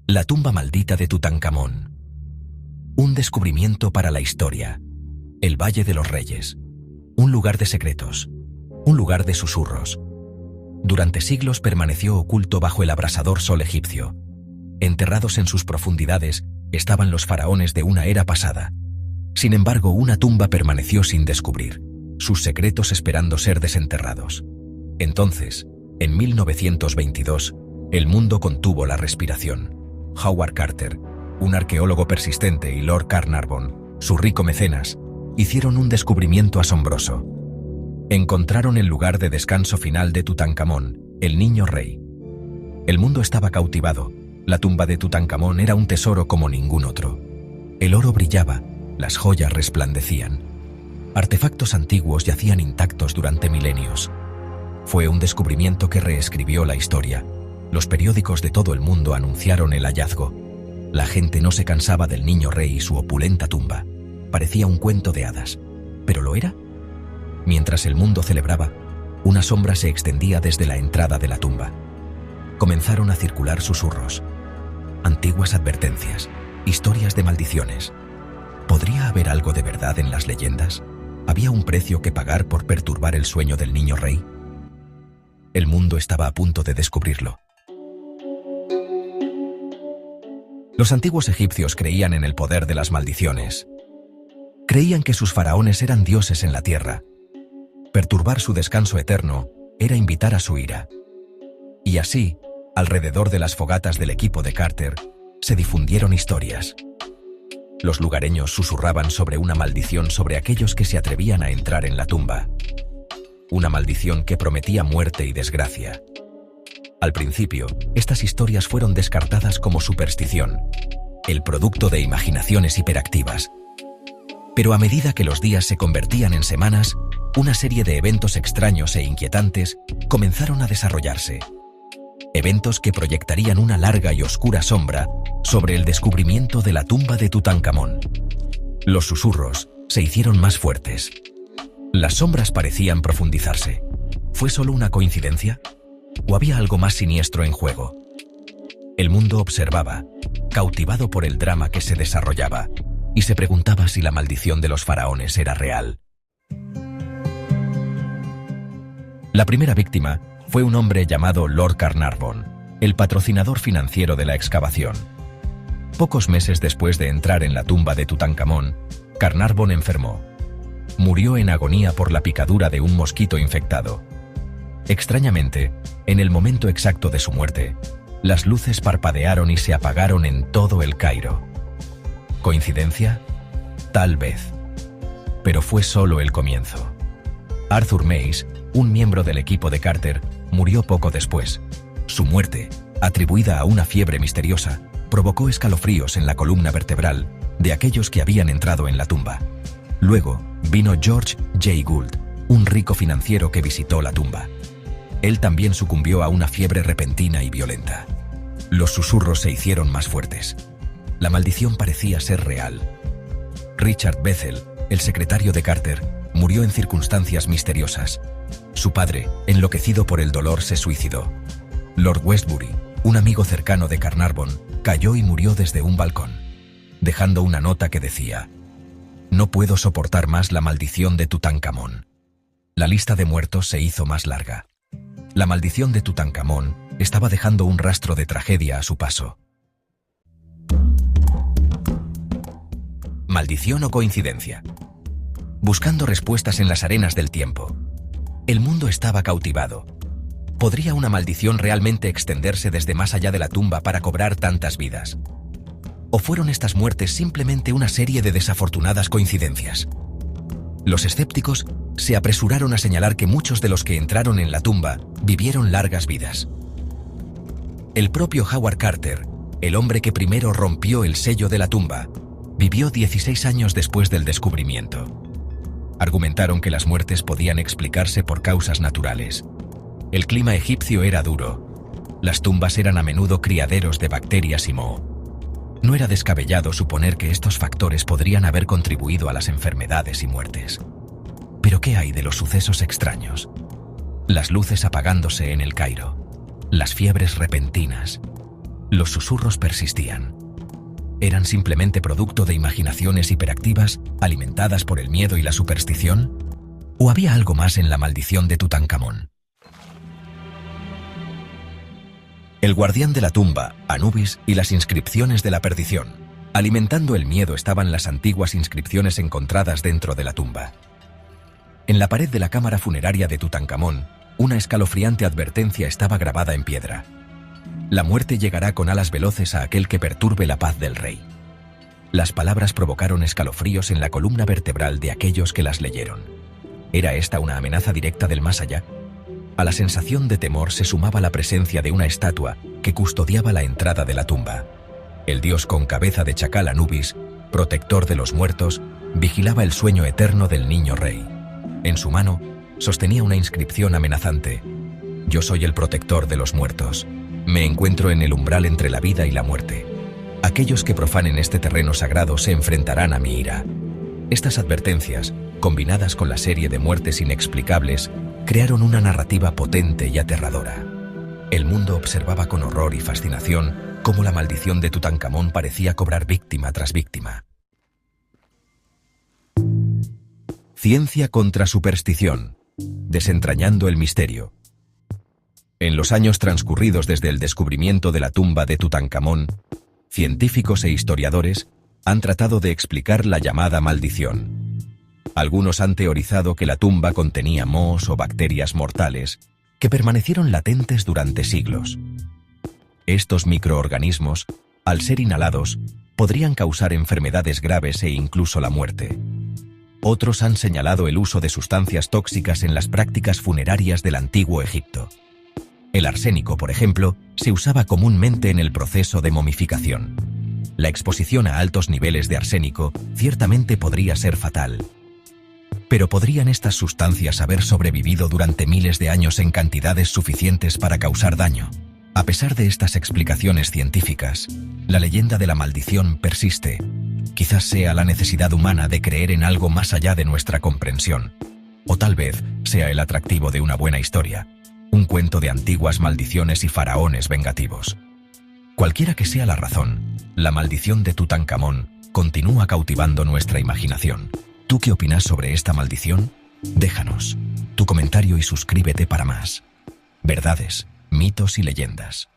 La tumba maldita de Tutankamón. Un descubrimiento para la historia. El Valle de los Reyes. Un lugar de secretos. Un lugar de susurros. Durante siglos permaneció oculto bajo el abrasador sol egipcio. Enterrados en sus profundidades estaban los faraones de una era pasada. Sin embargo, una tumba permaneció sin descubrir, sus secretos esperando ser desenterrados. Entonces, en 1922, el mundo contuvo la respiración. Howard Carter, un arqueólogo persistente, y Lord Carnarvon, su rico mecenas, hicieron un descubrimiento asombroso. Encontraron el lugar de descanso final de Tutankamón, el niño rey. El mundo estaba cautivado. La tumba de Tutankamón era un tesoro como ningún otro. El oro brillaba, las joyas resplandecían. Artefactos antiguos yacían intactos durante milenios. Fue un descubrimiento que reescribió la historia. Los periódicos de todo el mundo anunciaron el hallazgo. La gente no se cansaba del niño rey y su opulenta tumba. Parecía un cuento de hadas. ¿Pero lo era? Mientras el mundo celebraba, una sombra se extendía desde la entrada de la tumba. Comenzaron a circular susurros. Antiguas advertencias, historias de maldiciones. ¿Podría haber algo de verdad en las leyendas? ¿Había un precio que pagar por perturbar el sueño del niño rey? El mundo estaba a punto de descubrirlo. Los antiguos egipcios creían en el poder de las maldiciones. Creían que sus faraones eran dioses en la tierra. Perturbar su descanso eterno era invitar a su ira. Y así, alrededor de las fogatas del equipo de Carter, se difundieron historias. Los lugareños susurraban sobre una maldición sobre aquellos que se atrevían a entrar en la tumba. Una maldición que prometía muerte y desgracia. Al principio, estas historias fueron descartadas como superstición, el producto de imaginaciones hiperactivas. Pero a medida que los días se convertían en semanas, una serie de eventos extraños e inquietantes comenzaron a desarrollarse. Eventos que proyectarían una larga y oscura sombra sobre el descubrimiento de la tumba de Tutankamón. Los susurros se hicieron más fuertes. Las sombras parecían profundizarse. ¿Fue solo una coincidencia? ¿O había algo más siniestro en juego? El mundo observaba, cautivado por el drama que se desarrollaba, y se preguntaba si la maldición de los faraones era real. La primera víctima fue un hombre llamado Lord Carnarvon, el patrocinador financiero de la excavación. Pocos meses después de entrar en la tumba de Tutankamón, Carnarvon enfermó. Murió en agonía por la picadura de un mosquito infectado. Extrañamente, en el momento exacto de su muerte, las luces parpadearon y se apagaron en todo el Cairo. ¿Coincidencia? Tal vez. Pero fue solo el comienzo. Arthur Mace, un miembro del equipo de Carter, murió poco después. Su muerte, atribuida a una fiebre misteriosa, provocó escalofríos en la columna vertebral de aquellos que habían entrado en la tumba. Luego vino George J. Gould, un rico financiero que visitó la tumba. Él también sucumbió a una fiebre repentina y violenta. Los susurros se hicieron más fuertes. La maldición parecía ser real. Richard Bethel, el secretario de Carter, murió en circunstancias misteriosas. Su padre, enloquecido por el dolor, se suicidó. Lord Westbury, un amigo cercano de Carnarvon, cayó y murió desde un balcón, dejando una nota que decía: «No puedo soportar más la maldición de Tutankamón». La lista de muertos se hizo más larga. La maldición de Tutankamón estaba dejando un rastro de tragedia a su paso. ¿Maldición o coincidencia? Buscando respuestas en las arenas del tiempo. El mundo estaba cautivado. ¿Podría una maldición realmente extenderse desde más allá de la tumba para cobrar tantas vidas? ¿O fueron estas muertes simplemente una serie de desafortunadas coincidencias? Los escépticos se apresuraron a señalar que muchos de los que entraron en la tumba vivieron largas vidas. El propio Howard Carter, el hombre que primero rompió el sello de la tumba, vivió 16 años después del descubrimiento. Argumentaron que las muertes podían explicarse por causas naturales. El clima egipcio era duro. Las tumbas eran a menudo criaderos de bacterias y moho. No era descabellado suponer que estos factores podrían haber contribuido a las enfermedades y muertes. Pero ¿qué hay de los sucesos extraños? Las luces apagándose en el Cairo, las fiebres repentinas, Los susurros persistían. ¿Eran simplemente producto de imaginaciones hiperactivas, alimentadas por el miedo y la superstición? ¿O había algo más en la maldición de Tutankamón? El guardián de la tumba, Anubis y las inscripciones de la perdición. Alimentando el miedo estaban las antiguas inscripciones encontradas dentro de la tumba. En la pared de la cámara funeraria de Tutankamón, una escalofriante advertencia estaba grabada en piedra. La muerte llegará con alas veloces a aquel que perturbe la paz del rey. Las palabras provocaron escalofríos en la columna vertebral de aquellos que las leyeron. ¿Era esta una amenaza directa del más allá? A la sensación de temor se sumaba la presencia de una estatua que custodiaba la entrada de la tumba. El dios con cabeza de chacal Anubis, protector de los muertos, vigilaba el sueño eterno del niño rey. En su mano sostenía una inscripción amenazante: «Yo soy el protector de los muertos. Me encuentro en el umbral entre la vida y la muerte. Aquellos que profanen este terreno sagrado se enfrentarán a mi ira». Estas advertencias, combinadas con la serie de muertes inexplicables, crearon una narrativa potente y aterradora. El mundo observaba con horror y fascinación cómo la maldición de Tutankamón parecía cobrar víctima tras víctima. Ciencia contra superstición. Desentrañando el misterio. En los años transcurridos desde el descubrimiento de la tumba de Tutankamón, científicos e historiadores han tratado de explicar la llamada maldición. Algunos han teorizado que la tumba contenía mohos o bacterias mortales que permanecieron latentes durante siglos. Estos microorganismos, al ser inhalados, podrían causar enfermedades graves e incluso la muerte. Otros han señalado el uso de sustancias tóxicas en las prácticas funerarias del antiguo Egipto. El arsénico, por ejemplo, se usaba comúnmente en el proceso de momificación. La exposición a altos niveles de arsénico ciertamente podría ser fatal. Pero ¿podrían estas sustancias haber sobrevivido durante miles de años en cantidades suficientes para causar daño? A pesar de estas explicaciones científicas, la leyenda de la maldición persiste. Quizás sea la necesidad humana de creer en algo más allá de nuestra comprensión. O tal vez sea el atractivo de una buena historia. Un cuento de antiguas maldiciones y faraones vengativos. Cualquiera que sea la razón, la maldición de Tutankamón continúa cautivando nuestra imaginación. ¿Tú qué opinas sobre esta maldición? Déjanos tu comentario y suscríbete para más verdades, mitos y leyendas.